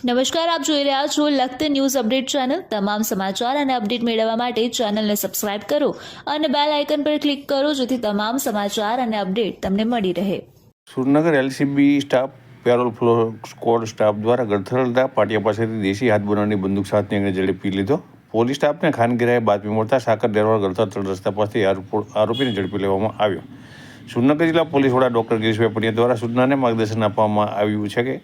નમસ્કાર, આપ જોઈ રહ્યા છો લખત ન્યૂઝ અપડેટ ચેનલ। તમામ સમાચાર અને અપડેટ મેળવવા માટે ચેનલને સબસ્ક્રાઇબ કરો અને બેલ આઇકન પર ક્લિક કરો જેથી તમામ સમાચાર અને અપડેટ તમને મળી રહે। સુરનગર LCB staff parole furlough squad staff દ્વારા ગળથળના પાટિયા પાસેથી દેશી હાથ બનાવવાની બંદૂક સાથની અંગે ઝડપી લીધો। પોલીસ સ્ટાફને ખાનગીરાએ બાતમી મળતા સાકર ડેરવાડ ગળથળ રસ્તા પાસેથી આરોપીને ઝડપી લેવામાં આવ્યો। સુરનગર જિલ્લા પોલીસ વડા ડોક્ટર ગિરીશભાઈ પંડ્યા દ્વારા સૂચનાને માર્ગદર્શન આપવામાં આવ્યું છે કે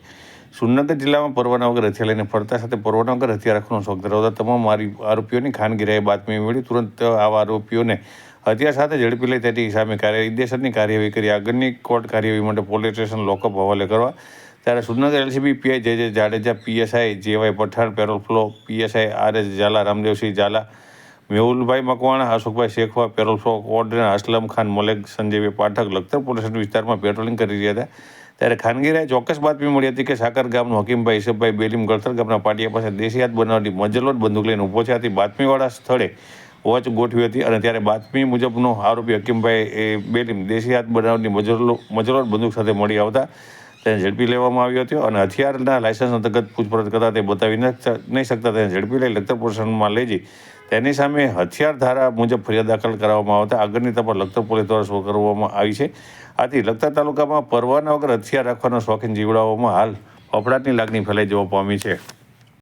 સુરનગર જિલ્લામાં પરવાના વગર હથિયાર લઈને ફરતા સાથે પરવાના વગર હથિયાર રાખવાનો શોખ ધરાવતા તમામ આરોપીઓની ખાનગીરાએ બાતમી મળી તુરંત આવા આરોપીઓને હથિયાર સાથે ઝડપી લઈ તેની સામે કાયદેસરની કાર્યવાહી કરી આગળની કોર્ટ કાર્યવાહી માટે પોલીસ સ્ટેશન લોકઅપ હવાલે કરવા। ત્યારે Surnagar LCB PI J Jadeja, PSI JY Pathan, parole furlough PSI RS Zala, Ramdevsinh Zala, Mehulbhai Makwana, Ashokbhai Shekhwa, parole furlough coordinator Aslam Khan Malek, Sanjaybhai Pathak Lakhtar police વિસ્તારમાં પેટ્રોલિંગ કરી રહ્યા હતા। ત્યારે ખાનગીરાએ ચોક્કસ બાતમી મળી હતી કે સાકર ગામનો હકીમભાઈ ઈસબભાઈ બેલીમ ગળથર ગામના પાટિયા પાસે દેશી હાથ બનાવવાની મજલોટ બંદૂક લઈને ઊભો છે। આથી બાતમીવાળા સ્થળે વોચ ગોઠવી હતી અને ત્યારે બાતમી મુજબનો આરોપી હકીમભાઈ બેલીમ દેશી હાથ બનાવવાની મજલોટ બંદૂક સાથે મળી આવતા તેને ઝડપી લેવામાં આવ્યો હતો અને હથિયારના લાયસન્સ અંતર્ગત પૂછપરછ કરતા તે બતાવી નહીં શકતા તેને ઝડપી લઈ લખતર પોલીસ સ્ટેશનમાં લઈ જઈ તેની સામે હથિયાર ધારા મુજબ ફરિયાદ દાખલ કરાવવામાં આવતા આગળની તપાસ લખતર પોલીસ દ્વારા શરૂ કરવામાં આવી છે। આથી લખતર તાલુકામાં પરવાના વગર હથિયાર રાખવાના શોખીન જીવડાઓમાં હાલ ફફડાટની લાગણી ફેલાઈ જવા પામી છે।